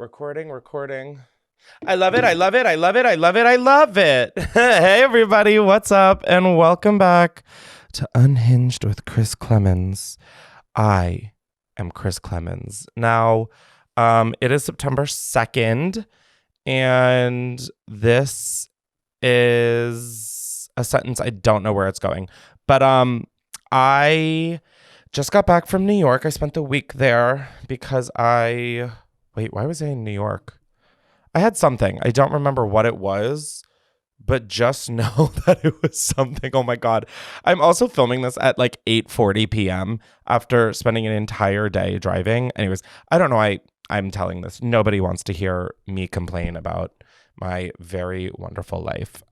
Recording. I love it. I love it. I love it. I love it. I love it. Hey, everybody. What's up? And welcome back to Unhinged with Chris Klemens. I am Chris Klemens. Now, it is September 2nd, and this is a sentence I don't know where it's going. But I just got back from New York. I spent the week there because Wait, why was I in New York? I had something. I don't remember what it was, but just know that it was something. Oh my God. I'm also filming this at like 8:40 p.m. after spending an entire day driving. Anyways, I don't know why I'm telling this. Nobody wants to hear me complain about my very wonderful life.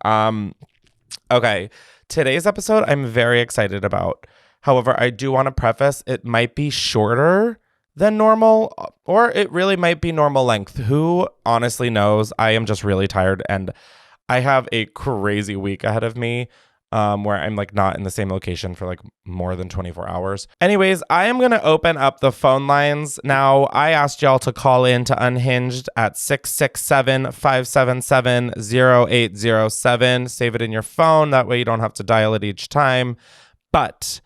Okay. Today's episode I'm very excited about. However, I do want to preface it might be shorter than normal, or it really might be normal length. Who honestly knows? I am just really tired, and I have a crazy week ahead of me where I'm like not in the same location for like more than 24 hours. Anyways, I am going to open up the phone lines now. I asked y'all to call in to Unhinged at 667-577-0807. Save it in your phone. That way you don't have to dial it each time. But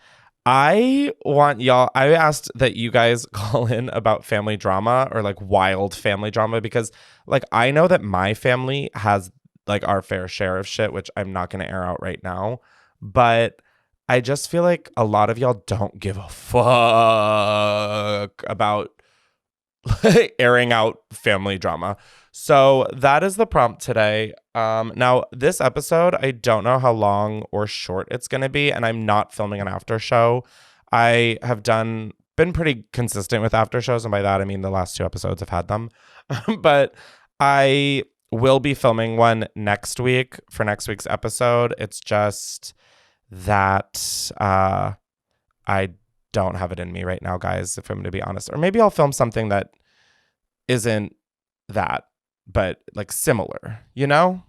I asked that you guys call in about family drama or like wild family drama, because like I know that my family has like our fair share of shit, which I'm not going to air out right now. But I just feel like a lot of y'all don't give a fuck about airing out family drama. So that is the prompt today. Now, this episode, I don't know how long or short it's going to be, and I'm not filming an after show. I have been pretty consistent with after shows, and by that, I mean the last two episodes have had them. But I will be filming one next week for next week's episode. It's just that I don't have it in me right now, guys, if I'm going to be honest. Or maybe I'll film something that isn't that, but like similar, you know?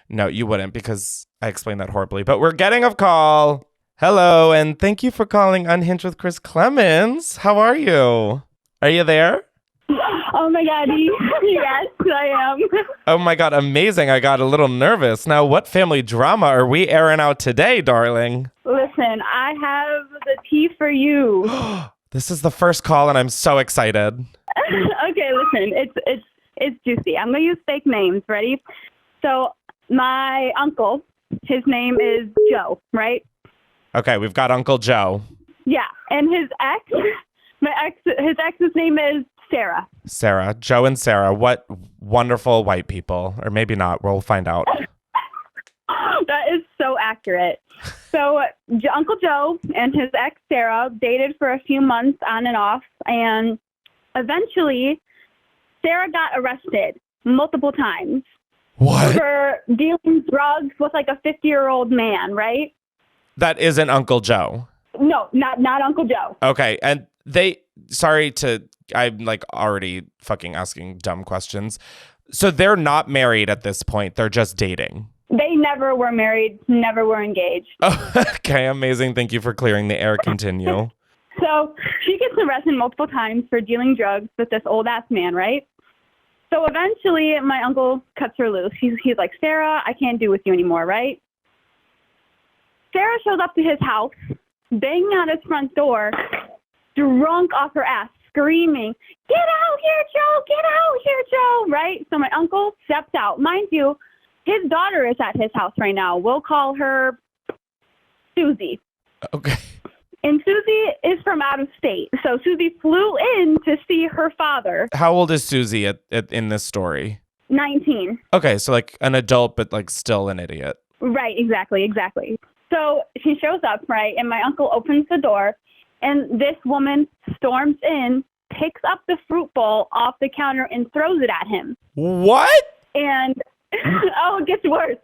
No, you wouldn't, because I explained that horribly. But we're getting a call. Hello, and thank you for calling Unhinged with Chris Klemens. How are you? Are you there? Oh my God, yes, I am. Oh my God, amazing. I got a little nervous. Now, what family drama are we airing out today, darling? Listen, I have the tea for you. This is the first call, and I'm so excited. Okay, listen, it's juicy. I'm gonna use fake names. Ready? So my uncle, his name is Joe, right? Okay, we've got Uncle Joe. Yeah, and his ex's name is Sarah. Sarah, Joe and Sarah. What wonderful white people, or maybe not. We'll find out. That is so accurate. So Uncle Joe and his ex Sarah dated for a few months on and off, and eventually Sarah got arrested multiple times. What? For dealing drugs with like a 50-year-old man, right? That isn't Uncle Joe. No, not Uncle Joe. Okay, and I'm like already fucking asking dumb questions. So they're not married at this point. They're just dating. They never were married, never were engaged. Oh, okay, amazing. Thank you for clearing the air. Continue. So she gets arrested multiple times for dealing drugs with this old-ass man, right? So eventually my uncle cuts her loose. He's like, Sarah, I can't do with you anymore, right? Sarah shows up to his house, banging on his front door, drunk off her ass, screaming, get out here, Joe, get out here, Joe, right? So my uncle steps out. Mind you, his daughter is at his house right now. We'll call her Susie. Okay. And Susie is from out of state. So Susie flew in to see her father. How old is Susie in this story? 19. Okay, so like an adult, but like still an idiot. Right, exactly. So she shows up, right, and my uncle opens the door, and this woman storms in, picks up the fruit bowl off the counter, and throws it at him. What? And, it gets worse.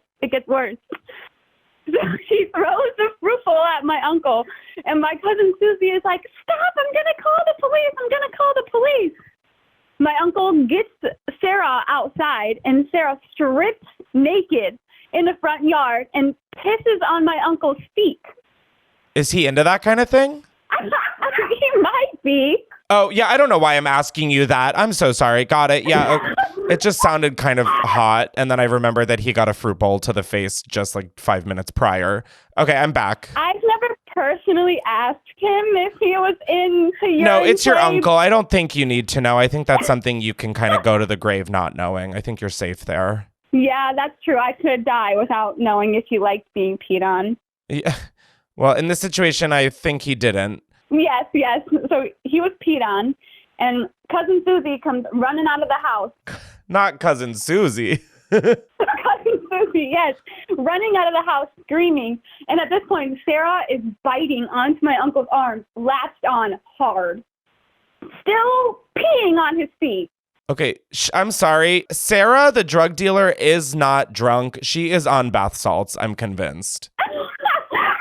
So she throws the fruit bowl at my uncle, and my cousin Susie is like, stop, I'm going to call the police. My uncle gets Sarah outside, and Sarah strips naked in the front yard and pisses on my uncle's feet. Is he into that kind of thing? He might be. Oh, yeah, I don't know why I'm asking you that. I'm so sorry. Got it. Yeah, it just sounded kind of hot. And then I remember that he got a fruit bowl to the face just like 5 minutes prior. Okay, I'm back. I've never personally asked him if he was into urine No, it's your play. uncle. I don't think you need to know. I think that's something you can kind of go to the grave not knowing. I think you're safe there. Yeah, that's true. I could die without knowing if he liked being peed on. Yeah. Well, in this situation, I think he didn't. Yes. So he was peed on, and Cousin Susie comes running out of the house. Not Cousin Susie. Cousin Susie, yes, running out of the house screaming. And at this point, Sarah is biting onto my uncle's arm, latched on hard, still peeing on his feet. Okay, I'm sorry. Sarah, the drug dealer, is not drunk. She is on bath salts, I'm convinced.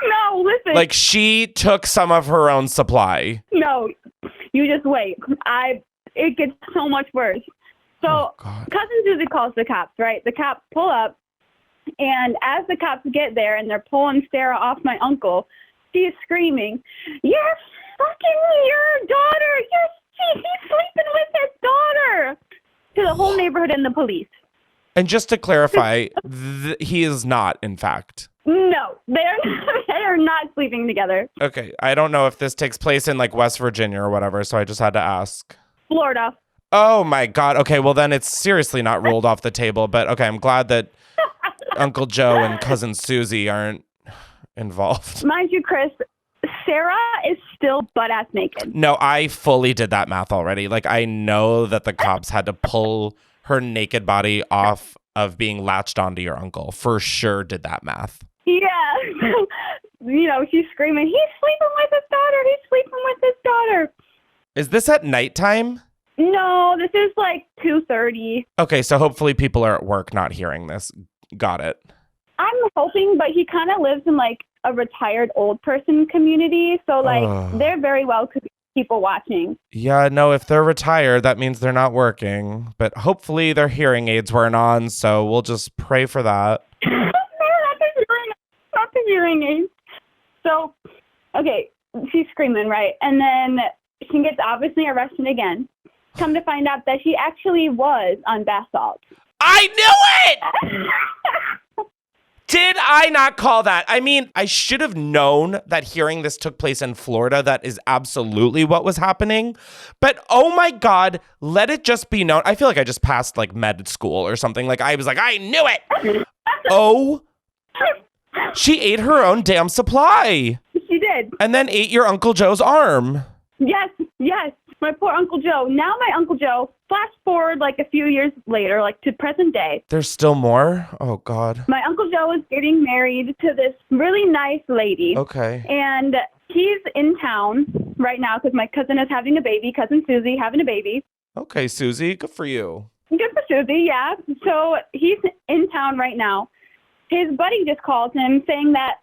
No, listen. Like, she took some of her own supply. No, you just wait. It gets so much worse. So Cousin Susie calls the cops, right? The cops pull up, and as the cops get there and they're pulling Sarah off my uncle, she is screaming, "You're fucking your daughter! He's sleeping with his daughter!" To the whole neighborhood and the police. And just to clarify, he is not, in fact. No, they are not sleeping together. Okay, I don't know if this takes place in like West Virginia or whatever, so I just had to ask. Florida. Oh my God. Okay, well then it's seriously not rolled off the table, but okay, I'm glad that Uncle Joe and Cousin Susie aren't involved. Mind you, Chris, Sarah is still butt-ass naked. No, I fully did that math already. Like, I know that the cops had to pull her naked body off of being latched onto your uncle. For sure did that math. Yeah. She's screaming, "He's sleeping with his daughter! He's sleeping with his daughter!" Is this at nighttime? No, this is like 2:30. Okay, so hopefully people are at work not hearing this. Got it. I'm hoping, but he kind of lives in like a retired old person community, so like there very well could be people watching. Yeah, no, if they're retired, that means they're not working. But hopefully their hearing aids weren't on, so we'll just pray for that. Not the hearing aids. So, okay, she's screaming, right? And then she gets obviously arrested again. Come to find out that she actually was on bath salts. I knew it! Did I not call that? I mean, I should have known that hearing this took place in Florida. That is absolutely what was happening. But oh my God, let it just be known. I feel like I just passed like med school or something. Like I was like, I knew it. Oh, she ate her own damn supply. She did. And then ate your Uncle Joe's arm. Yes. My poor Uncle Joe. Now my Uncle Joe, flash forward like a few years later, like to present day. There's still more? Oh, God. My Uncle Joe is getting married to this really nice lady. Okay. And he's in town right now because my cousin is having a baby, Cousin Susie having a baby. Okay, Susie, good for you. Good for Susie, yeah. So he's in town right now. His buddy just called him saying that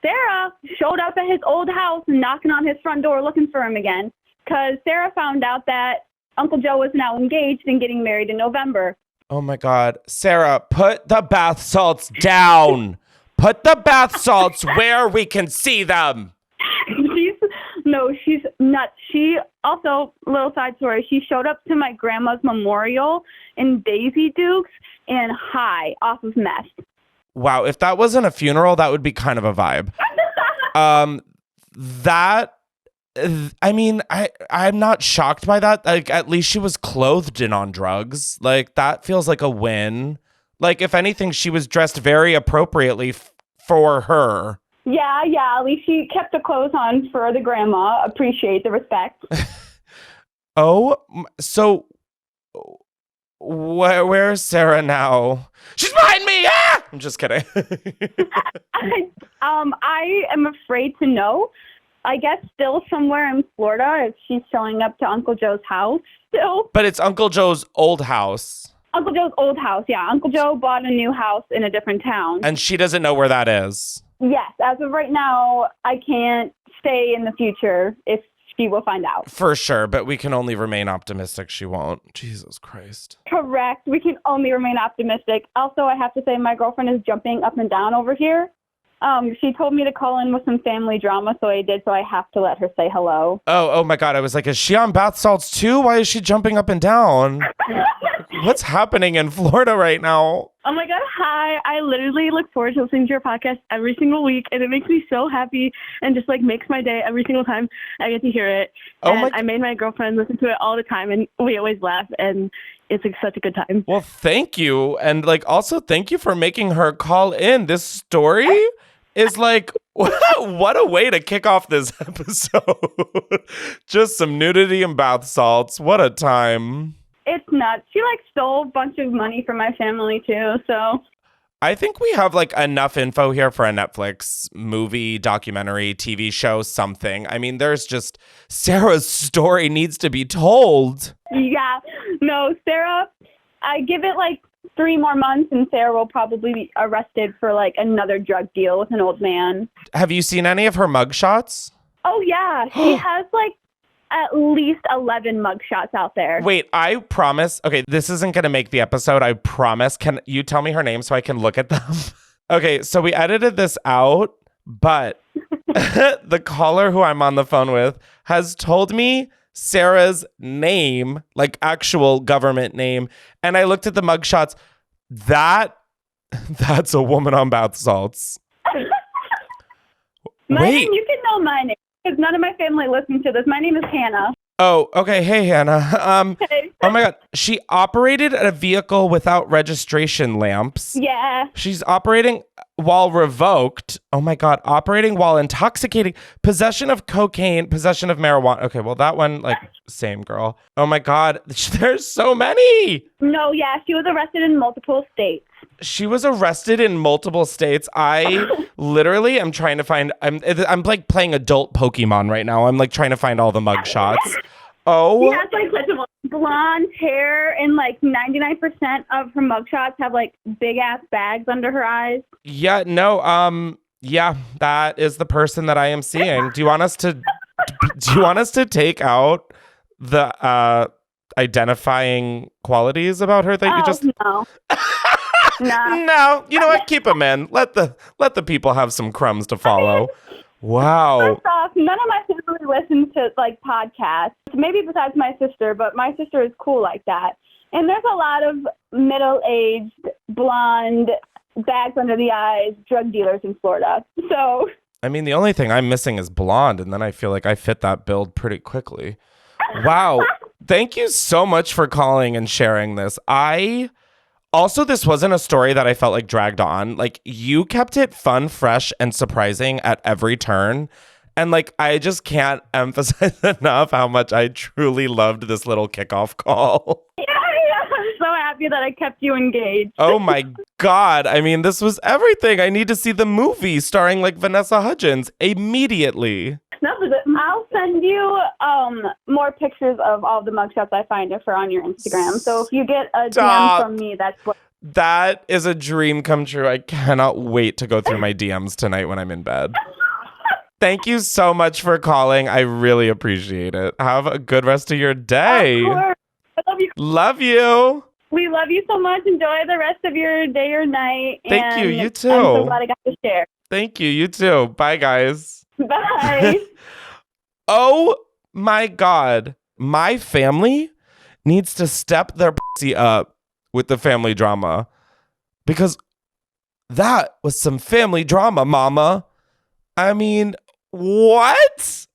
Sarah showed up at his old house and knocking on his front door looking for him again. Because Sarah found out that Uncle Joe was now engaged and getting married in November. Oh, my God. Sarah, put the bath salts down. Put the bath salts where we can see them. She's nuts. She also, little side story, she showed up to my grandma's memorial in Daisy Dukes and high off of meth. Wow, if that wasn't a funeral, that would be kind of a vibe. I'm not shocked by that. Like, at least she was clothed and on drugs. Like, that feels like a win. Like, if anything, she was dressed very appropriately for her. Yeah, at least she kept the clothes on for the grandma. Appreciate the respect. Oh, so where's Sarah now? She's behind me! Ah! I'm just kidding. I am afraid to know. I guess still somewhere in Florida if she's showing up to Uncle Joe's house still. But it's Uncle Joe's old house. Uncle Joe's old house, yeah. Uncle Joe bought a new house in a different town. And she doesn't know where that is. Yes, as of right now, I can't say in the future if she will find out. For sure, but we can only remain optimistic she won't. Jesus Christ. Correct. We can only remain optimistic. Also, I have to say my girlfriend is jumping up and down over here. She told me to call in with some family drama, so I did, so I have to let her say hello. Oh my God. I was like, is she on bath salts too? Why is she jumping up and down? What's happening in Florida right now? Oh my God, hi. I literally look forward to listening to your podcast every single week, and it makes me so happy and just like makes my day every single time I get to hear it. And I made my girlfriend listen to it all the time, and we always laugh, and it's like such a good time. Well, thank you. And like also thank you for making her call in. This story is like, what a way to kick off this episode. Just some nudity and bath salts. What a time. It's nuts. She like stole a bunch of money from my family too, so. I think we have like enough info here for a Netflix movie, documentary, TV show, something. I mean, there's just Sarah's story needs to be told. Yeah. No, Sarah, I give it like 3 more months and Sarah will probably be arrested for like another drug deal with an old man. Have you seen any of her mugshots? Oh, yeah. She has like at least 11 mugshots out there. Wait, I promise. Okay, this isn't going to make the episode. I promise. Can you tell me her name so I can look at them? Okay, so we edited this out, but the caller who I'm on the phone with has told me Sarah's name, like actual government name, and I looked at the mugshots. That's a woman on bath salts. Wait, you can know my name because none of my family listens to this. My name is Hannah. Oh, okay. Hey, Hannah. Hey. Oh my God. She operated a vehicle without registration lamps. Yeah. She's operating while revoked. Oh my God. Operating while intoxicating. Possession of cocaine. Possession of marijuana. Okay, well, that one, like, same girl. Oh my God. There's so many. No, yeah. She was arrested in multiple states. She was arrested in multiple states. I literally am trying to find. I'm like playing adult Pokemon right now. I'm like trying to find all the mugshots. Oh. She has like such a blonde hair, and like 99% of her mugshots have like big ass bags under her eyes. Yeah. No. Yeah. That is the person that I am seeing. Do you want us to take out the identifying qualities about her that you just? No. Nah. No, you know what? Keep them in. Let the people have some crumbs to follow. Wow. First off, none of my family listens to like podcasts. Maybe besides my sister, but my sister is cool like that. And there's a lot of middle-aged, blonde, bags under the eyes drug dealers in Florida. So. I mean, the only thing I'm missing is blonde, and then I feel like I fit that build pretty quickly. Wow. Thank you so much for calling and sharing this. Also, this wasn't a story that I felt like dragged on. Like, you kept it fun, fresh, and surprising at every turn. And, like, I just can't emphasize enough how much I truly loved this little kickoff call. Yeah, I'm so happy that I kept you engaged. Oh, my God. I mean, this was everything. I need to see the movie starring, like, Vanessa Hudgens immediately. I'll send you more pictures of all the mugshots I find if they're on your Instagram. So if you get a DM from me, that's what. That is a dream come true. I cannot wait to go through my DMs tonight when I'm in bed. Thank you so much for calling. I really appreciate it. Have a good rest of your day. Of course. I love you. Love you. We love you so much. Enjoy the rest of your day or night. Thank you. You too. I'm so glad I got to share. Thank you. You too. Bye, guys. Bye. Oh my God. My family needs to step their pussy up with the family drama, because that was some family drama, mama. I mean, what?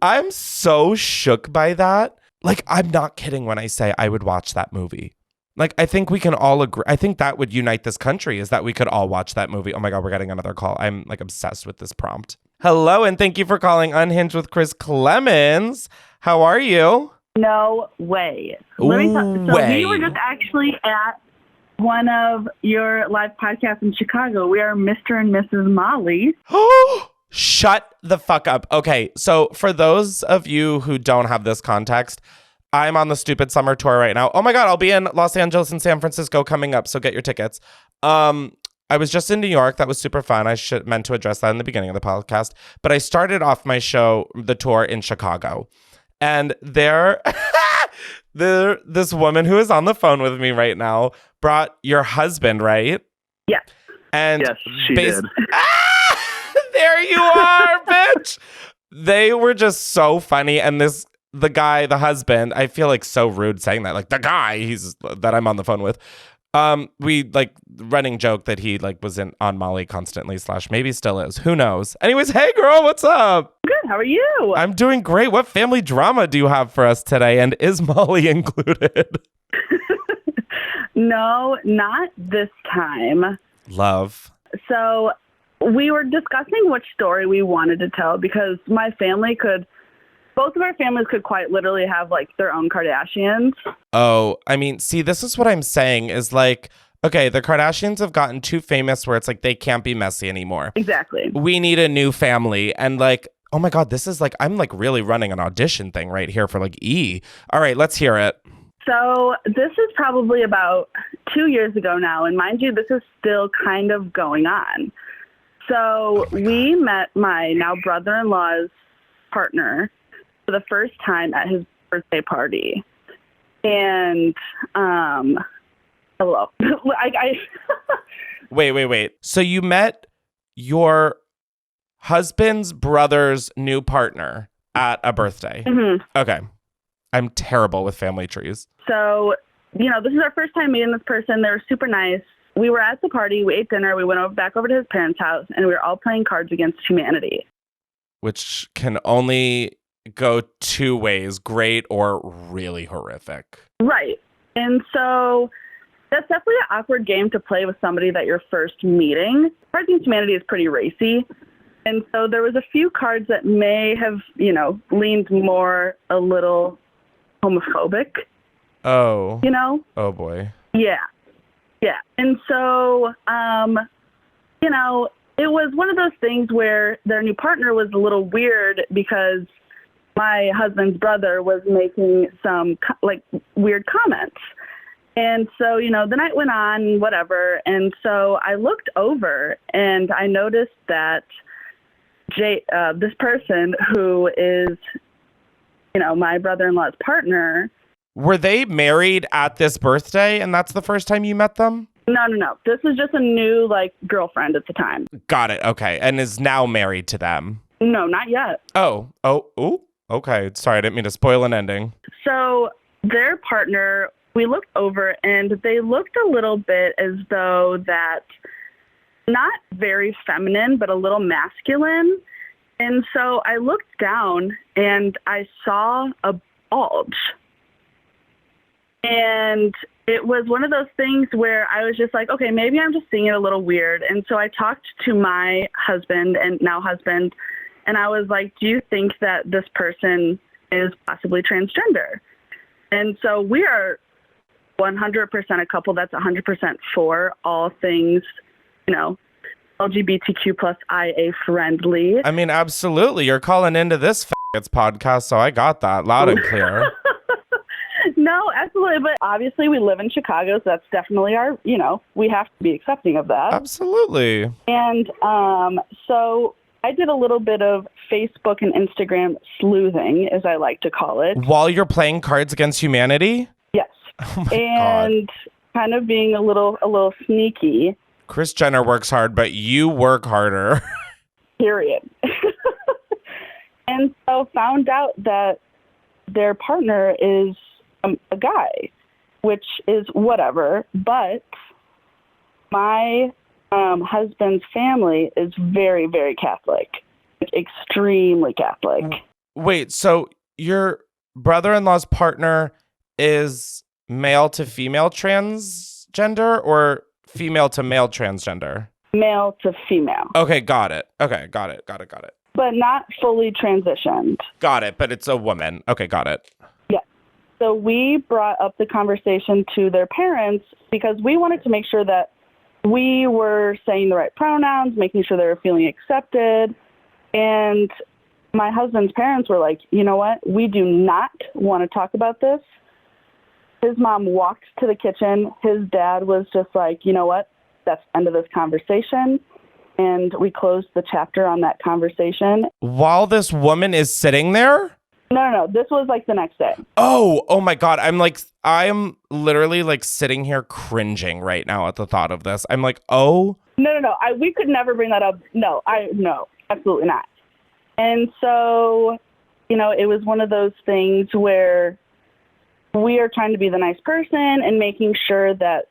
I'm so shook by that. Like, I'm not kidding when I say I would watch that movie. Like, I think we can all agree. I think that would unite this country, is that we could all watch that movie. Oh my God, we're getting another call. I'm like obsessed with this prompt. Hello, and thank you for calling Unhinged with Chris Klemens. How are you? No way. Let me So we were just actually at one of your live podcasts in Chicago. We are Mr. and Mrs. Molly. Shut the fuck up. Okay, so for those of you who don't have this context, I'm on the Stupid Summer Tour right now. Oh my God, I'll be in Los Angeles and San Francisco coming up, so get your tickets. I was just in New York. That was super fun. I meant to address that in the beginning of the podcast. But I started off my show, the tour, in Chicago. And this woman who is on the phone with me right now brought your husband, right? Yeah. And yes, she did. Here you are, bitch. They were just so funny. And the guy, the husband, I feel like so rude saying that. Like the guy that I'm on the phone with. We like running joke that he like was on Molly constantly / maybe still is. Who knows? Anyways, hey girl, what's up? Good. How are you? I'm doing great. What family drama do you have for us today? And is Molly included? No, not this time. Love. So we were discussing which story we wanted to tell because both of our families could quite literally have like their own Kardashians. Oh, I mean, see, this is what I'm saying is like, okay, the Kardashians have gotten too famous where it's like they can't be messy anymore. Exactly. We need a new family. And like, oh my God, this is like, I'm like really running an audition thing right here for like E. All right, let's hear it. So this is probably about 2 years ago now. And mind you, this is still kind of going on. So we met my now brother-in-law's partner for the first time at his birthday party. And, hello. Wait. So you met your husband's brother's new partner at a birthday. Mm-hmm. Okay. I'm terrible with family trees. So, this is our first time meeting this person. They were super nice. We were at the party. We ate dinner. We went back over to his parents' house, and we were all playing Cards Against Humanity. Which can only go two ways, great or really horrific. Right. And so that's definitely an awkward game to play with somebody that you're first meeting. Cards Against Humanity is pretty racy. And so there was a few cards that may have, leaned more a little homophobic. Oh. Oh, boy. Yeah. And so, it was one of those things where their new partner was a little weird because my husband's brother was making some weird comments. And so, the night went on, whatever. And so I looked over and I noticed that this person who is, my brother-in-law's partner. Were they married at this birthday and that's the first time you met them? No. This was just a new, girlfriend at the time. Got it. Okay. And is now married to them? No, not yet. Oh, okay. Sorry, I didn't mean to spoil an ending. So their partner, we looked over and they looked a little bit as though that not very feminine, but a little masculine. And so I looked down and I saw a bulge. And it was one of those things where I was just like, okay, maybe I'm just seeing it a little weird. And so I talked to my husband and now husband, and I was like, do you think that this person is possibly transgender? And so we are 100% a couple that's 100% for all things, LGBTQ plus IA friendly. I mean, absolutely. You're calling into this podcast, so I got that loud and clear. No, absolutely. But obviously we live in Chicago, so that's definitely our, we have to be accepting of that. Absolutely. And so I did a little bit of Facebook and Instagram sleuthing, as I like to call it. While you're playing Cards Against Humanity? Yes. Oh my God. Kind of being a little sneaky. Kris Jenner works hard, but you work harder. Period. And so found out that their partner is a guy, which is whatever. But my husband's family is very, very Catholic, extremely Catholic. Wait, so your brother-in-law's partner is male to female transgender or female to male transgender? Male to female. Okay, got it. But not fully transitioned. Got it, but it's a woman. Okay, got it. Yeah. So we brought up the conversation to their parents because we wanted to make sure that we were saying the right pronouns, making sure they were feeling accepted. And my husband's parents were like, you know what? We do not want to talk about this. His mom walked to the kitchen. His dad was just like, you know what? That's the end of this conversation. And we closed the chapter on that conversation. While this woman is sitting there? No. This was the next day. Oh my God. I'm literally sitting here cringing right now at the thought of this. I'm like, oh. No. We could never bring that up. No. Absolutely not. And so, it was one of those things where we are trying to be the nice person and making sure that,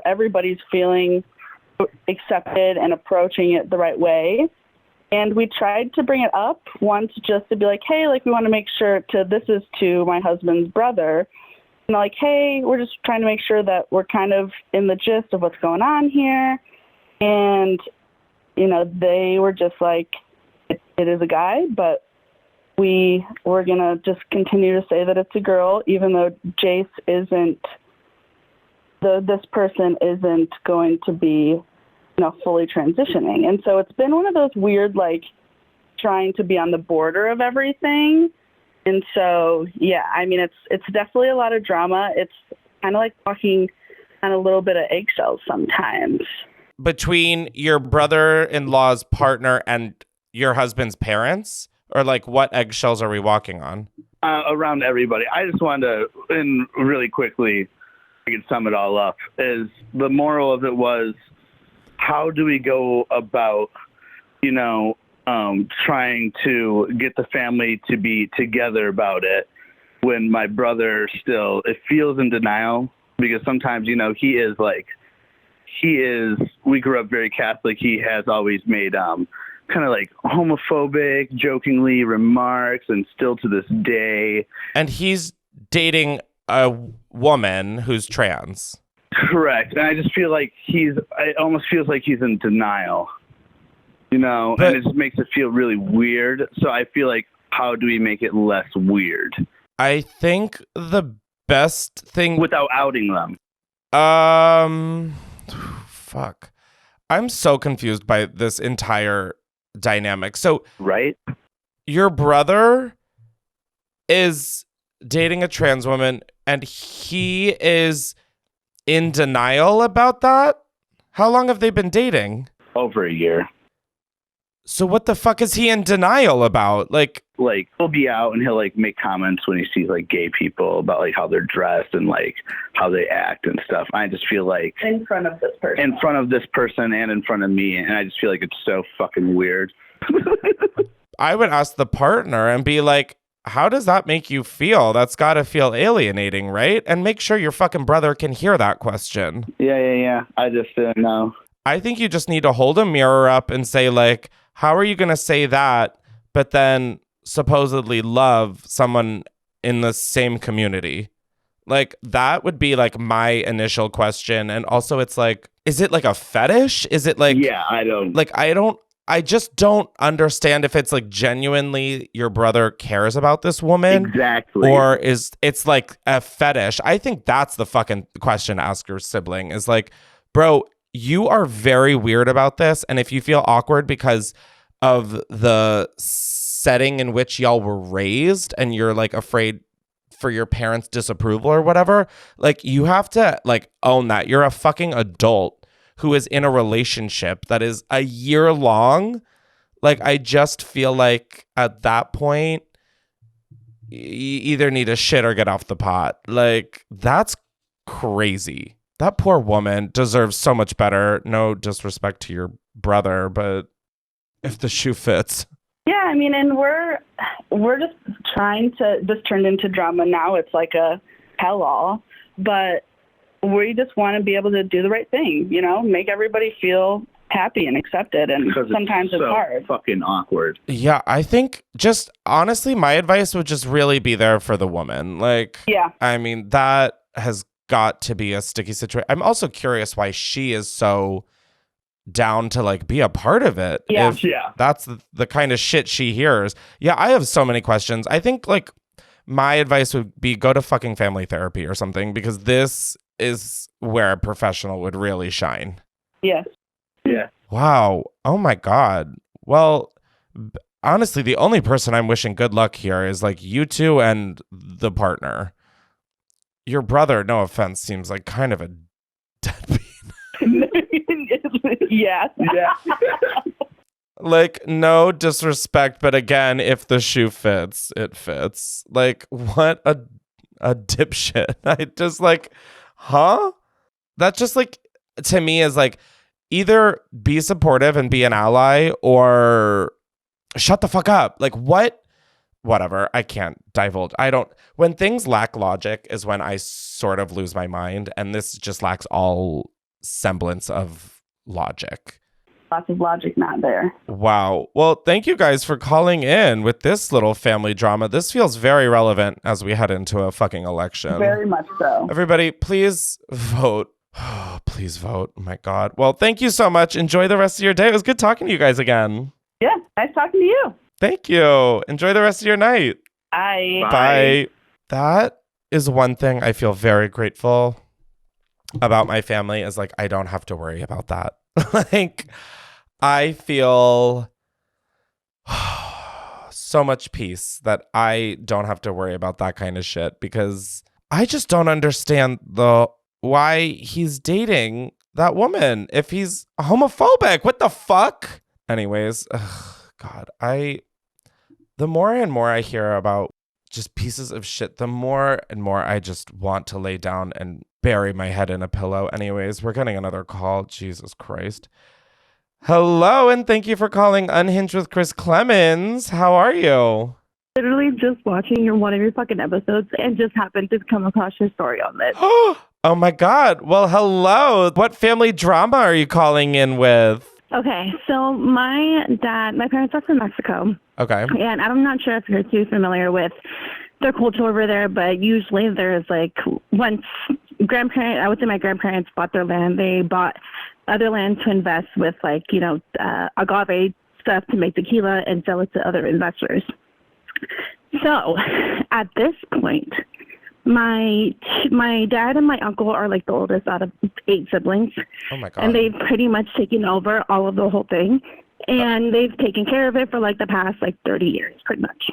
everybody's feeling accepted and approaching it the right way. And we tried to bring it up once just to be like, hey, we want to make sure this is to my husband's brother. And hey, we're just trying to make sure that we're kind of in the gist of what's going on here. And, they were just like, it is a guy, but we're going to just continue to say that it's a girl, even though Jace this person isn't going to be, fully transitioning. And so it's been one of those weird, trying to be on the border of everything. And so, yeah, it's definitely a lot of drama. It's kind of like walking on a little bit of eggshells sometimes. Between your brother-in-law's partner and your husband's parents? Or what eggshells are we walking on? Around everybody. I just wanted to, and really quickly, I can sum it all up, is the moral of it was, how do we go about, trying to get the family to be together about it when my brother still, it feels in denial, because sometimes, we grew up very Catholic. He has always made, kind of homophobic, jokingly remarks, and still to this day. And he's dating a woman who's trans. Correct. And I just feel like it almost feels like he's in denial, and it just makes it feel really weird. So I feel like, how do we make it less weird? I think the best thing... Without outing them. Fuck. I'm so confused by this entire dynamic. So, right? Your brother is dating a trans woman and he is in denial about that? How long have they been dating? Over a year. So what the fuck is he in denial about? He'll be out and he'll make comments when he sees gay people about how they're dressed and how they act and stuff. I just feel in front of this person. In front of this person and in front of me, and I just feel like it's so fucking weird. I would ask the partner and be like, how does that make you feel? That's got to feel alienating, right? And make sure your fucking brother can hear that question. Yeah. I just didn't know. I think you just need to hold a mirror up and say how are you going to say that, but then supposedly love someone in the same community? That would be my initial question. And also it's is it a fetish? Is it yeah, I just don't understand if it's genuinely your brother cares about this woman. Exactly. Or it's a fetish. I think that's the fucking question to ask your sibling is bro, you are very weird about this. And if you feel awkward because of the setting in which y'all were raised and you're afraid for your parents' disapproval or whatever, you have to own that. You're a fucking adult who is in a relationship that is a year long. I just feel at that point, you either need to shit or get off the pot. That's crazy. That poor woman deserves so much better. No disrespect to your brother, but if the shoe fits. Yeah, and we're just trying to, this turned into drama now. It's a tell-all, but we just want to be able to do the right thing, make everybody feel happy and accepted, and sometimes it's hard. Fucking awkward. Yeah, I think just honestly, my advice would just really be there for the woman. Yeah. That has got to be a sticky situation. I'm also curious why she is so down to be a part of it. Yeah. If that's the kind of shit she hears. Yeah, I have so many questions. I think my advice would be go to fucking family therapy or something, because this is where a professional would really shine. Yes. Yeah. Wow. Oh my God. Well, honestly, the only person I'm wishing good luck here is you two and the partner. Your brother, no offense, seems kind of a deadbeat. Yes. Yeah. No disrespect, but again, if the shoe fits, it fits. What a dipshit. I just huh? That just to me is either be supportive and be an ally, or shut the fuck up. Like, what? Whatever. I can't divulge. When things lack logic is when I sort of lose my mind. And this just lacks all semblance of logic. Lots of logic not there. Wow. Well, thank you guys for calling in with this little family drama. This feels very relevant as we head into a fucking election. Very much so. Everybody, please vote. Please vote. Oh my God. Well, thank you so much. Enjoy the rest of your day. It was good talking to you guys again. Yeah, nice talking to you. Thank you. Enjoy the rest of your night. Bye. Bye. That is one thing I feel very grateful about my family is like, I don't have to worry about that. Like, I feel so much peace that I don't have to worry about that kind of shit because I just don't understand why he's dating that woman if he's homophobic. What the fuck? Anyways, God, the more and more I hear about just pieces of shit, the more and more I just want to lay down and bury my head in a pillow. Anyways, we're getting another call. Jesus Christ. Hello, and thank you for calling Unhinged with Chris Klemens. How are you? Literally just watching one of your fucking episodes and just happened to come across your story on this. Oh my God. Well, hello. What family drama are you calling in with? Okay, so my parents are from Mexico. Okay. And I'm not sure if you're too familiar with their culture over there, but usually there's like once I would say my grandparents bought their land, they bought other land to invest with like, agave stuff to make tequila and sell it to other investors. So at this point, my dad and my uncle are like the oldest out of 8 siblings. Oh my God. And they've pretty much taken over all of the whole thing. And they've taken care of it for like the past like 30 years, pretty much.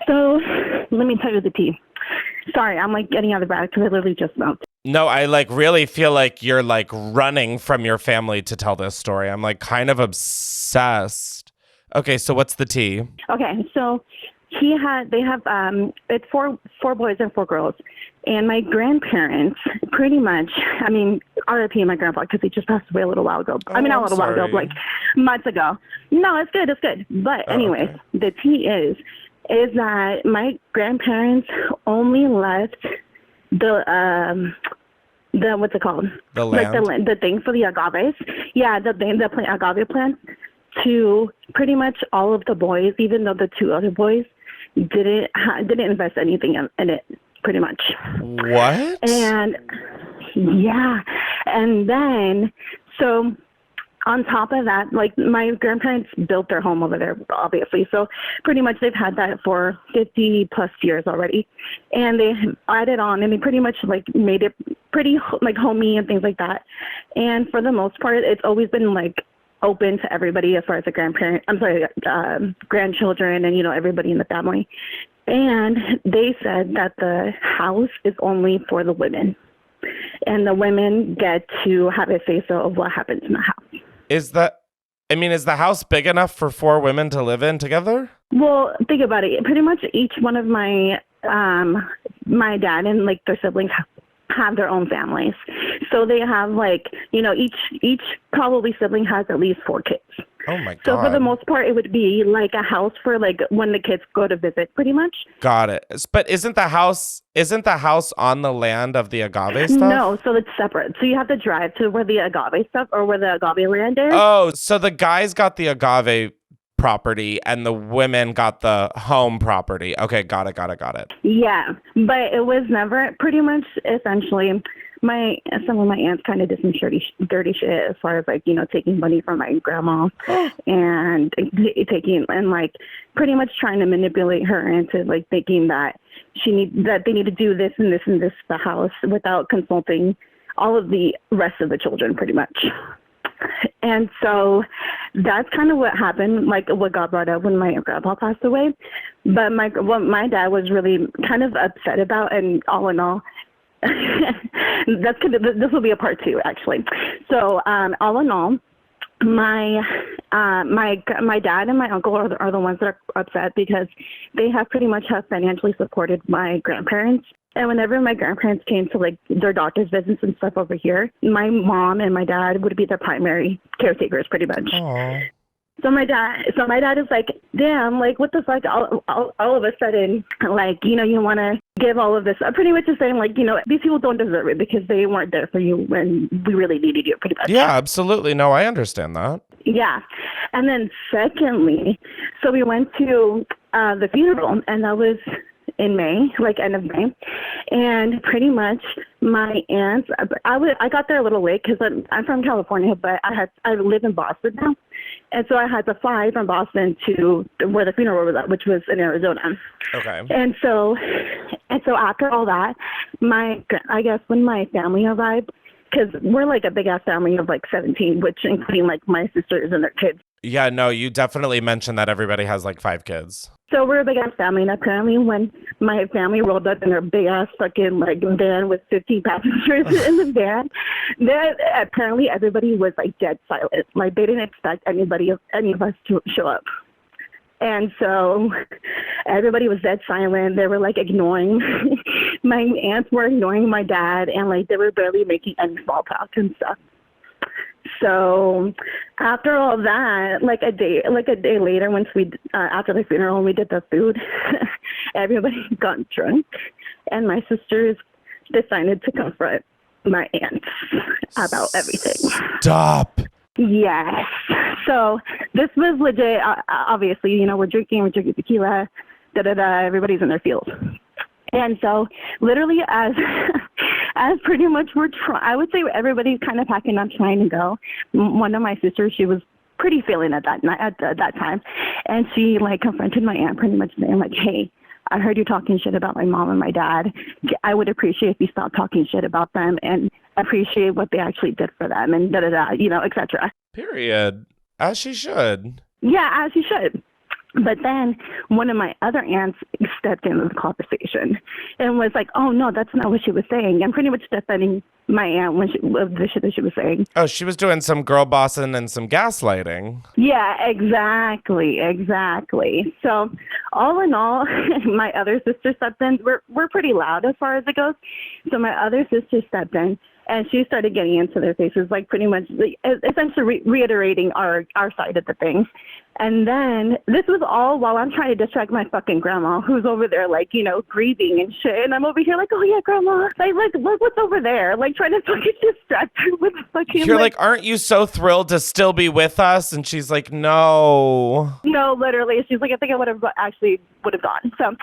So let me tell you the tea. Sorry, I'm like getting out of bed because I literally just smoked. No, I like really feel like you're like running from your family to tell this story. I'm like kind of obsessed. Okay, so what's the tea? Okay, so they have it's four boys and 4 girls. And my grandparents pretty much, I mean, RIP my grandpa because he just passed away a little while ago. Oh, not a while ago, like months ago. No, it's good. But anyways, okay. The tea is that my grandparents only left the what's it called? The land? Like the thing for the agaves. Yeah, the agave plant to pretty much all of the boys, even though the 2 other boys didn't invest anything in it, pretty much. What? And yeah, and then so on top of that, like my grandparents built their home over there, obviously. So pretty much they've had that for 50 plus years already, and they added on and they pretty much like made it pretty like homey and things like that. And for the most part, it's always been like open to everybody as far as the grandchildren and, everybody in the family. And they said that the house is only for the women and the women get to have a say-so of what happens in the house. Is the house big enough for 4 women to live in together? Well, think about it. Pretty much each one of my dad and like their siblings have their own families. So they have like, each probably sibling has at least 4 kids. Oh my God. So for the most part, it would be like a house for like when the kids go to visit, pretty much. Got it. But isn't the house on the land of the agave stuff? No, so it's separate. So you have to drive to where the agave stuff or where the agave land is. Oh, so the guys got the agave property and the women got the home property. Okay, got it. Yeah, but it was never pretty much essentially some of my aunts kind of did some dirty shit as far as like, taking money from my grandma and taking and like pretty much trying to manipulate her into like thinking that that they need to do this and this and this to the house without consulting all of the rest of the children pretty much. And so that's kind of what happened, like what got brought up when my grandpa passed away. But what my dad was really kind of upset about, and all in all, this will be a part 2 actually. So all in all, my dad and my uncle are the ones that are upset because they have pretty much financially supported my grandparents. And whenever my grandparents came to like their doctor's visits and stuff over here, my mom and my dad would be their primary caretakers pretty much. Aww. So my dad is like, damn, like, what the fuck? All of a sudden, like, you want to give all of this up. Pretty much just saying, like, these people don't deserve it because they weren't there for you when we really needed you, pretty much. Yeah, absolutely. No, I understand that. Yeah. And then secondly, so we went to the funeral, and that was in May, like end of May. And pretty much my aunts, I got there a little late because I'm from California, but I live in Boston now. And so I had to fly from Boston to where the funeral was at, which was in Arizona. Okay. And so after all that, I guess when my family arrived, because we're like a big ass family of like 17, which including like my sisters and their kids. Yeah, no, you definitely mentioned that everybody has like 5 kids. So we're a big ass family, and apparently when my family rolled up in their big ass fucking like van with 15 passengers in the van, then apparently everybody was like dead silent. Like they didn't expect any of us to show up. And so everybody was dead silent. They were like ignoring my aunts were ignoring my dad, and like they were barely making any small talk and stuff. So after all that, like a day later, once we after the funeral, we did the food. Everybody got drunk, and my sisters decided to confront my aunts about everything. Stop. Yes. So this was legit. Obviously, we're drinking tequila. Everybody's in their field. And so literally as pretty much I would say everybody's kind of packing up trying to go. One of my sisters, she was pretty feeling at that time. And she like confronted my aunt pretty much saying like, hey, I heard you talking shit about my mom and my dad. I would appreciate if you stopped talking shit about them and appreciate what they actually did for them and et cetera. Period. As she should. Yeah, as you should. But then one of my other aunts stepped into the conversation and was like, oh, no, that's not what she was saying. I'm pretty much defending my aunt of the shit that she was saying. Oh, she was doing some girl bossing and some gaslighting. Yeah, exactly. So all in all, my other sister stepped in. We're pretty loud as far as it goes. So my other sister stepped in, and she started getting into their faces, like pretty much essentially reiterating our side of the thing. And then this was all while I'm trying to distract my fucking grandma, who's over there, like, grieving and shit. And I'm over here like, oh, yeah, grandma. Like, look what's over there. Like, trying to fucking distract her with fucking. You're like, aren't you so thrilled to still be with us? And she's like, no. No, literally. She's like, I think I would have gone. So,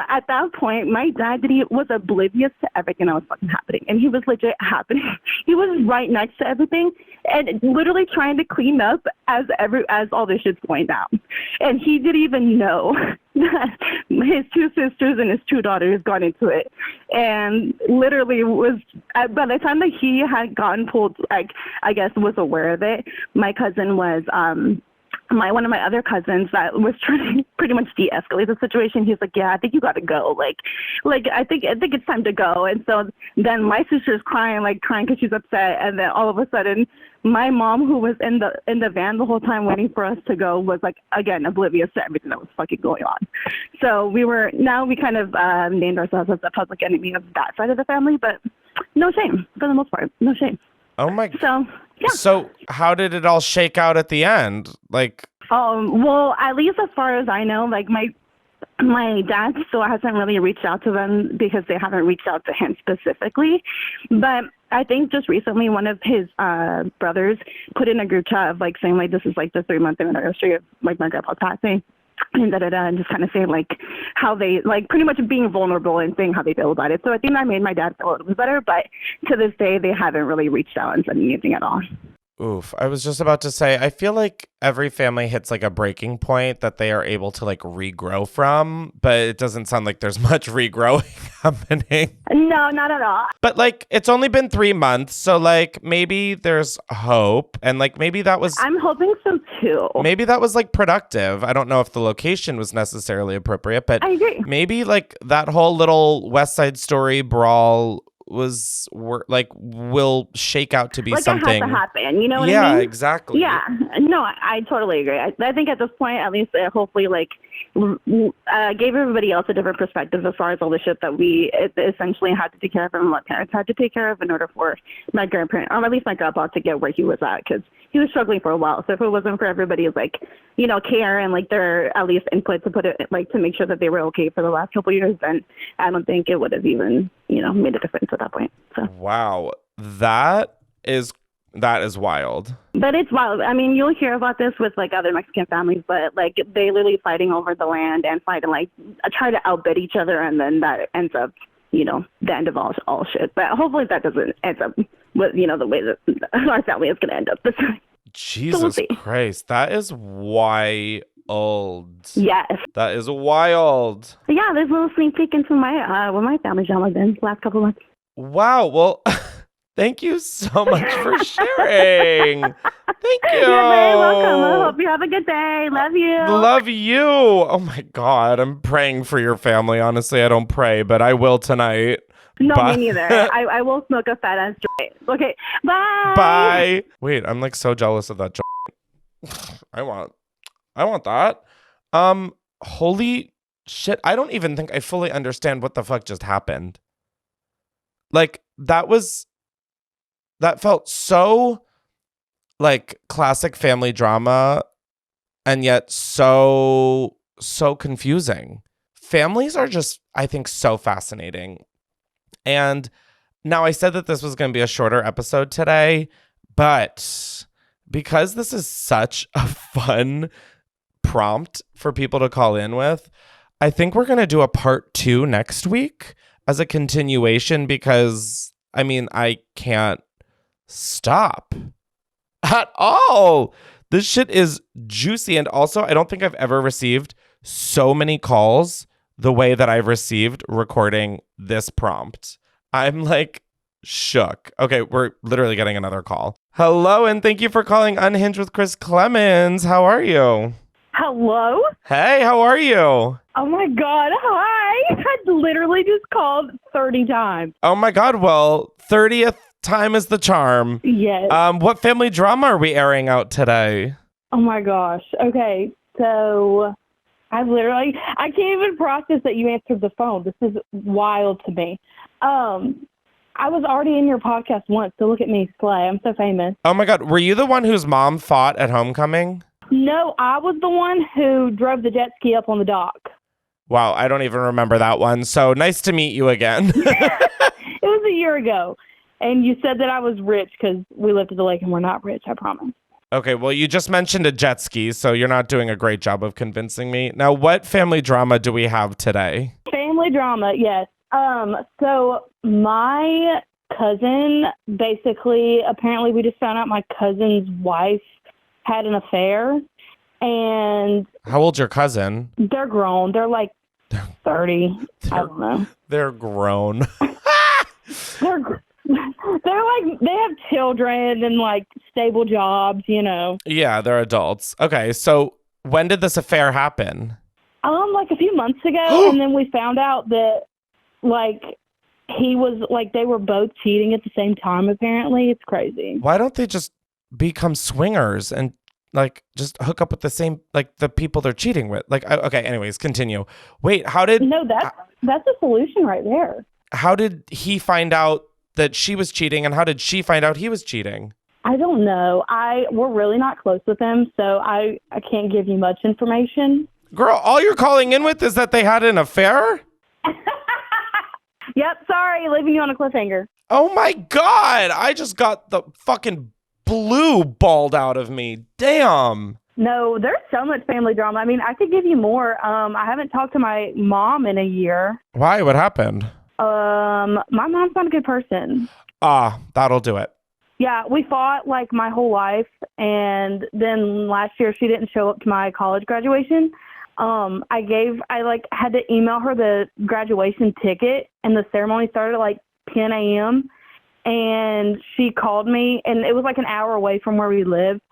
at that point, my dad was oblivious to everything that was fucking happening. And he was legit happening. He was right next to everything and literally trying to clean up as all this shit's going down. And he didn't even know that his 2 sisters and his 2 daughters got into it. And literally was, by the time that he had gotten pulled, like, I guess was aware of it, my cousin was, one of my other cousins that was trying to pretty much de-escalate the situation. He's like, yeah, I think you got to go. Like I think it's time to go. And so then my sister's crying because she's upset. And then all of a sudden, my mom, who was in the van the whole time waiting for us to go, was like, again, oblivious to everything that was fucking going on. So we kind of named ourselves as the public enemy of that side of the family, but no shame for the most part. No shame. Oh my. So, yeah. So how did it all shake out at the end? Like, well, at least as far as I know, like my dad still hasn't really reached out to them because they haven't reached out to him specifically. But I think just recently one of his brothers put in a group chat of like saying like this is like the 3-month anniversary of like my grandpa's passing. And and just kind of saying like how they like pretty much being vulnerable and saying how they feel about it. So I think that made my dad feel a little bit better, but to this day they haven't really reached out and said anything at all. Oof. I was just about to say, I feel like every family hits like a breaking point that they are able to like regrow from, but it doesn't sound like there's much regrowing happening. No, not at all. But like, it's only been 3 months. So like maybe there's hope. And like, maybe that was, I'm hoping so too. Maybe that was like productive. I don't know if the location was necessarily appropriate, but I agree. Maybe like that whole little West Side Story brawl like will shake out to be like something. It has to happen. You know what I Yeah, mean? exactly. Yeah. No, I totally agree. I think at this point, at least, hopefully, like, gave everybody else a different perspective as far as all the shit that we essentially had to take care of and what parents had to take care of in order for my grandparent, or at least my grandpa, to get where he was at, because he was struggling for a while. So if it wasn't for everybody's, like, you know, care and, like, their at least input to put it, like, to make sure that they were okay for the last couple of years, then I don't think it would have even, you know, made a difference at that point. So Wow, that is wild. But it's wild. I mean, you'll hear about this with, like, other Mexican families, but, like, they literally fighting over the land and fighting, like, try to outbid each other, and then that ends up, you know, the end of all shit. But hopefully that doesn't end up with, you know, the way that our family is going to end up this time. Jesus Christ, that is wild. Yes. That is wild. But yeah, there's a little sneak peek into my what my family's drama been the last couple of months. Wow. Well, thank you so much for sharing. Thank you. You're very welcome. I hope you have a good day. Love you. Love you. Oh my God. I'm praying for your family. Honestly, I don't pray, but I will tonight. No, Bye. me neither. I will smoke a fat ass joint. Okay, bye. Bye. Wait, I'm like so jealous of that joint. I want that. Holy shit. I don't even think I fully understand what the fuck just happened. Like, that felt so like classic family drama, and yet so confusing. Families are just, I think, so fascinating. And now, I said that this was going to be a shorter episode today, but because this is such a fun prompt for people to call in with, I think we're going to do a part 2 next week as a continuation, because, I mean, I can't stop at all. This shit is juicy. And also, I don't think I've ever received so many calls the way that I've received recording this prompt. I'm like shook. Okay, we're literally getting another call. Hello, and thank you for calling Unhinged with Chris Klemens. How are you? Hello? Hey, how are you? Oh my God, hi. I literally just called 30 times. Oh my God, well, 30th time is the charm. Yes. What family drama are we airing out today? Oh my gosh. Okay, so I can't even process that you answered the phone. This is wild to me. I was already in your podcast once, so look at me, slay. I'm so famous. Oh my God, were you the one whose mom fought at homecoming? No, I was the one who drove the jet ski up on the dock. Wow, I don't even remember that one. So nice to meet you again. It was a year ago, and you said that I was rich because we lived at the lake and we're not rich, I promise. Okay, well, you just mentioned a jet ski, so you're not doing a great job of convincing me. Now, what family drama do we have today? Family drama, yes. So my cousin, basically, apparently we just found out my cousin's wife had an affair, and How old's your cousin? they're grown. They're like 30. I don't know. They're grown. They're like, they have children and like stable jobs, you know. Yeah, they're adults. Okay, so when did this affair happen? Like a few months ago, and then we found out that like they were both cheating at the same time. Apparently, it's crazy. Why don't they just become swingers and like just hook up with the same, like the people they're cheating with? Like, okay, anyways, continue. Wait, No, that's a solution right there. How did he find out that she was cheating, and how did she find out he was cheating? I don't know. We're really not close with him, so I can't give you much information. Girl, all you're calling in with is that they had an affair? Yep, sorry, leaving you on a cliffhanger. Oh my God, I just got the fucking blue balled out of me. Damn. No, there's so much family drama. I mean, I could give you more. I haven't talked to my mom in a year. Why? What happened? My mom's not a good person. That'll do it. Yeah, we fought like my whole life, and then last year she didn't show up to my college graduation. I had to email her the graduation ticket, and the ceremony started at like 10 a.m. And she called me, and it was like an hour away from where we lived.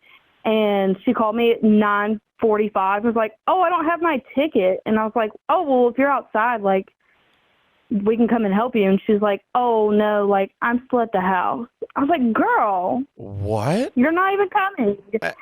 And she called me at 9:45. I was like, "Oh, I don't have my ticket." And I was like, "Oh, well, if you're outside, like, we can come and help you. And she's like, oh, no, like, I'm still at the house. I was like, girl, What? you're not even coming.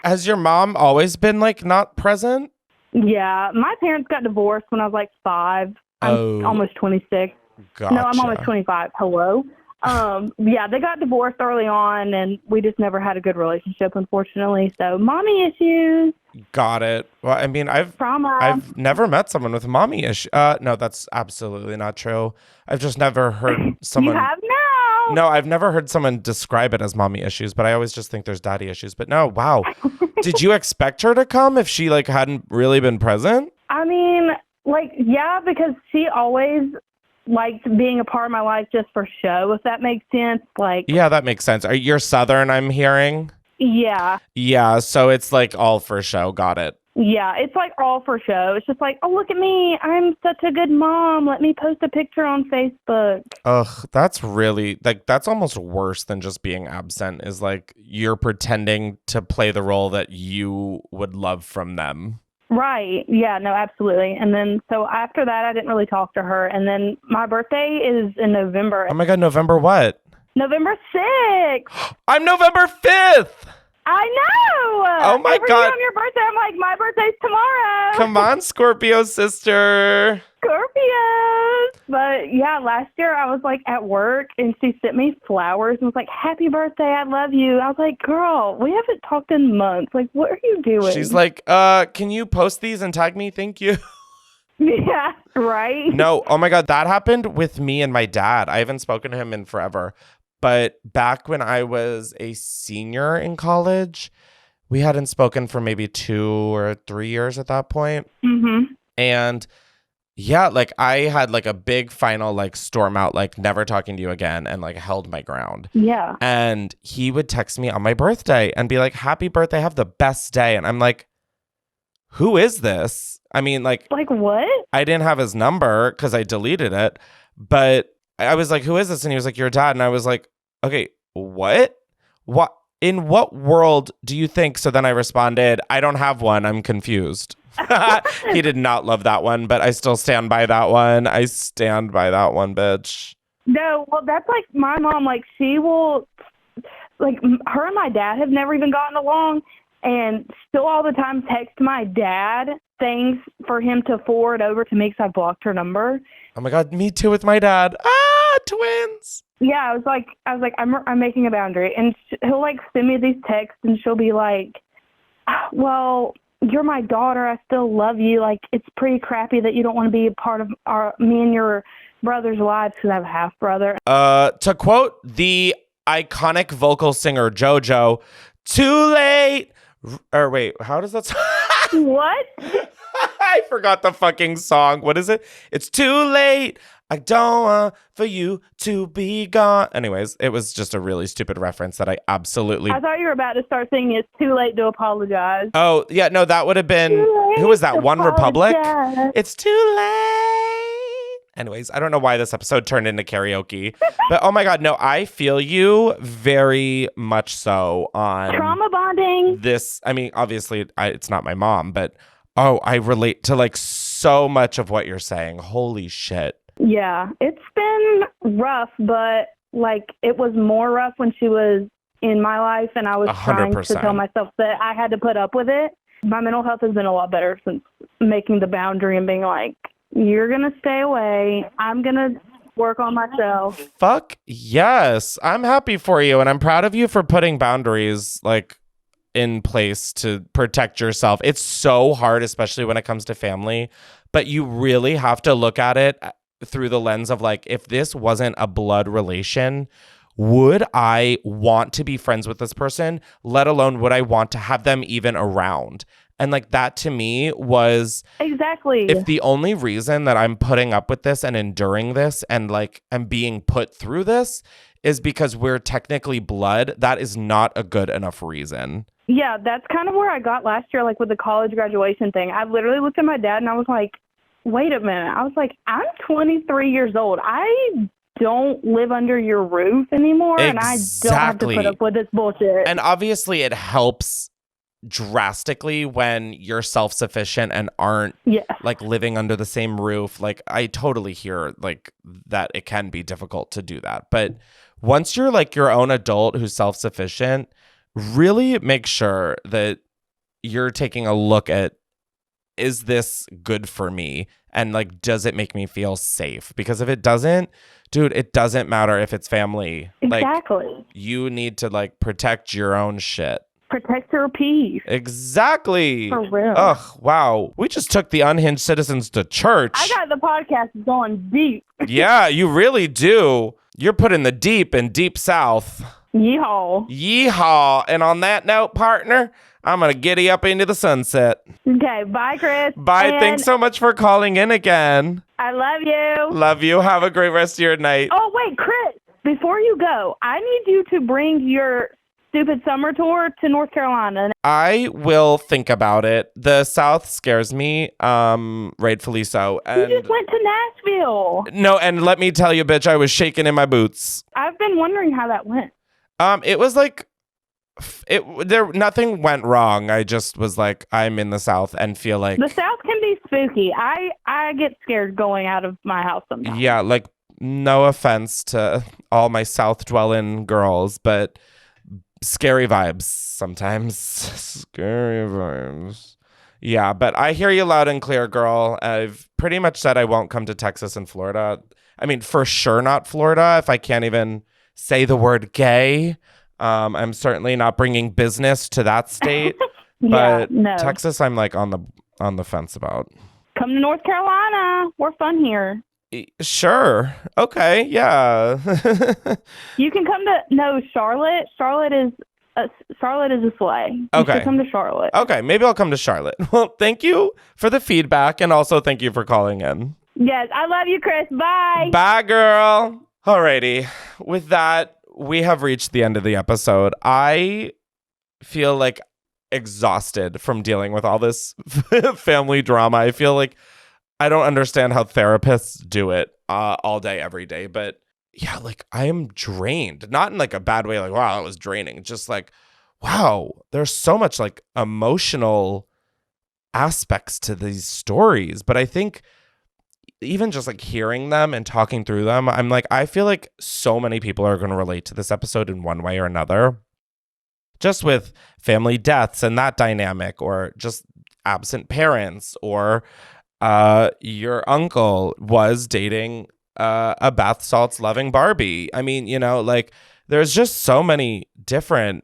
Has your mom always been like not present? Yeah, my parents got divorced when I was like 5. I'm almost 26. Gotcha. No, I'm almost 25. Hello. Yeah, they got divorced early on, and we just never had a good relationship, unfortunately. So, mommy issues. Got it. Well, I mean, Trauma. I've never met someone with mommy issues. No, that's absolutely not true. I've just never heard someone. You have now. No, I've never heard someone describe it as mommy issues, but I always just think there's daddy issues. But no, wow. Did you expect her to come if she like hadn't really been present? I mean, like, yeah, because she always liked being a part of my life just for show, if that makes sense. Like, Yeah, that makes sense. You're Southern, I'm hearing. yeah. Yeah, so it's like all for show. Got it. Yeah, it's like all for show. It's just like, oh, look at me. I'm such a good mom. Let me post a picture on Facebook. Ugh, that's really like that's almost worse than just being absent. Is like you're pretending to play the role that you would love from them. Right. Yeah, no, absolutely. And then, so after that, I didn't really talk to her. And then my birthday is in November. Oh my God, November what? November 6th. I'm November 5th. I know. Oh my Every God. year on your birthday, I'm like, my birthday's tomorrow. Come on, Scorpio sister. Scorpios. But yeah, last year I was like at work and she sent me flowers and was like, happy birthday, I love you. I was like, girl, we haven't talked in months. Like, what are you doing? She's like, can you post these and tag me? Thank you. Yeah, right? No, oh my God, that happened with me and my dad. I haven't spoken to him in forever. But back when I was a senior in college, we hadn't spoken for maybe 2 or 3 years at that point. Mm-hmm. And yeah, like I had like a big final like storm out, like never talking to you again, and like held my ground. Yeah. And he would text me on my birthday and be like, happy birthday, have the best day. And I'm like, who is this? I mean, like what? I didn't have his number because I deleted it, but I was like, who is this? And he was like, your dad. And I was like, okay, what? What? In what world do you think? So then I responded, I don't have one. I'm confused. He did not love that one, but I still stand by that one. I stand by that one, bitch. No, well, that's like my mom. Like, she will, like, her and my dad have never even gotten along, and still all the time text my dad things for him to forward over to me because I blocked her number. Oh my God, me too with my dad. Twins. Yeah, I was like, I'm making a boundary, and he'll like send me these texts, and she'll be like, well, you're my daughter. I still love you. Like, it's pretty crappy that you don't want to be a part of me and your brother's lives because I have a half brother. To quote the iconic vocal singer JoJo, too late. Or wait, how does that sound? What? I forgot the fucking song. What is it? It's too late. I don't want for you to be gone. Anyways, it was just a really stupid reference that I absolutely... I thought you were about to start singing It's Too Late to Apologize. Oh, yeah, no, that would have been... Who was that? One Republic? It's too late. Anyways, I don't know why this episode turned into karaoke. But oh my God, no, I feel you very much so on... Trauma bonding. This, I mean, obviously, it's not my mom, but oh, I relate to like so much of what you're saying. Holy shit. Yeah, it's been rough, but like it was more rough when she was in my life and I was 100%. trying to tell myself that I had to put up with it. My mental health has been a lot better since making the boundary and being like, you're going to stay away. I'm going to work on myself. Fuck yes. I'm happy for you and I'm proud of you for putting boundaries like in place to protect yourself. It's so hard, especially when it comes to family, but you really have to look at it through the lens of like, if this wasn't a blood relation, would I want to be friends with this person? Let alone would I want to have them even around? And like that to me was exactly, if the only reason that I'm putting up with this and enduring this and like I'm being put through this is because we're technically blood, that is not a good enough reason. Yeah, that's kind of where I got last year, like with the college graduation thing. I literally looked at my dad and I was like, wait a minute. I was like, I'm 23 years old. I don't live under your roof anymore. Exactly. And I don't have to put up with this bullshit. And obviously it helps drastically when you're self-sufficient and aren't Yes. like living under the same roof. Like I totally hear like that it can be difficult to do that. But once you're like your own adult who's self-sufficient, really make sure that you're taking a look at, is this good for me? And like, does it make me feel safe? Because if it doesn't, dude, it doesn't matter if it's family. Exactly. Like, you need to like protect your own shit. Protect your peace. Exactly. For real. Ugh, wow. We just took the unhinged citizens to church. I got the podcast going deep. Yeah, you really do. You're putting the deep in deep south. Yeehaw. Yeehaw. And on that note, partner, I'm going to giddy up into the sunset. Okay, bye, Chris. Bye. And Thanks so much for calling in again. I love you. Love you. Have a great rest of your night. Oh, wait, Chris, before you go, I need you to bring your stupid summer tour to North Carolina. I will think about it. The South scares me, rightfully so. And You just went to Nashville. no, and let me tell you, bitch, I was shaking in my boots. I've been wondering how that went. It was like nothing went wrong. I just was like, I'm in the South and feel like The South can be spooky. I get scared going out of my house sometimes. yeah, like no offense to all my South dwelling girls, but scary vibes sometimes. Scary vibes. Yeah, but I hear you loud and clear, girl. I've pretty much said I won't come to Texas and Florida. I mean, for sure not Florida if I can't even say the word gay. I'm certainly not bringing business to that state. But no. Texas, I'm like on the fence about. Come to North Carolina. We're fun here. Sure. Okay. Yeah. You can come to Charlotte. Charlotte is a sleigh. You Okay. should come to Charlotte. Okay. Maybe I'll come to Charlotte. Well, thank you for the feedback, and also thank you for calling in. Yes, I love you, Chris. Bye. Bye, girl. Alrighty. With that, we have reached the end of the episode. I feel like exhausted from dealing with all this family drama. I feel like I don't understand how therapists do it all day, every day. But yeah, like I am drained. Not in like a bad way, like, wow, that was draining. Just like, wow, there's so much like emotional aspects to these stories. But I think even just like hearing them and talking through them, I'm like, I feel like so many people are going to relate to this episode in one way or another. Just with family deaths and that dynamic, or just absent parents, or your uncle was dating a bath salts loving Barbie. I mean, you know, like there's just so many different.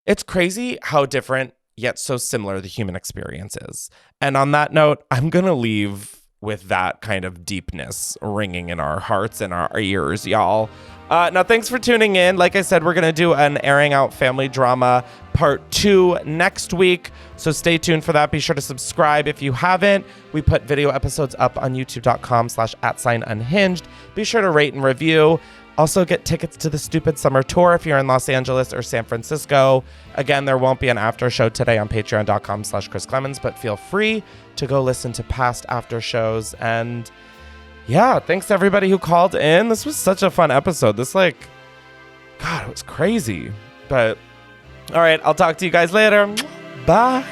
It's crazy how different yet so similar the human experience is. And on that note, I'm going to leave with that kind of deepness ringing in our hearts and our ears, y'all. Now, thanks for tuning in. Like I said, we're going to do an airing out family drama part 2 next week. So stay tuned for that. Be sure to subscribe if you haven't. We put video episodes up on youtube.com/@unhinged. Be sure to rate and review. Also get tickets to the Stupid Summer Tour if you're in Los Angeles or San Francisco. Again, there won't be an after show today on patreon.com/Chris Klemens, but feel free to go listen to past after shows. And yeah, thanks to everybody who called in. This was such a fun episode. This God, it was crazy. But all right, I'll talk to you guys later. Bye.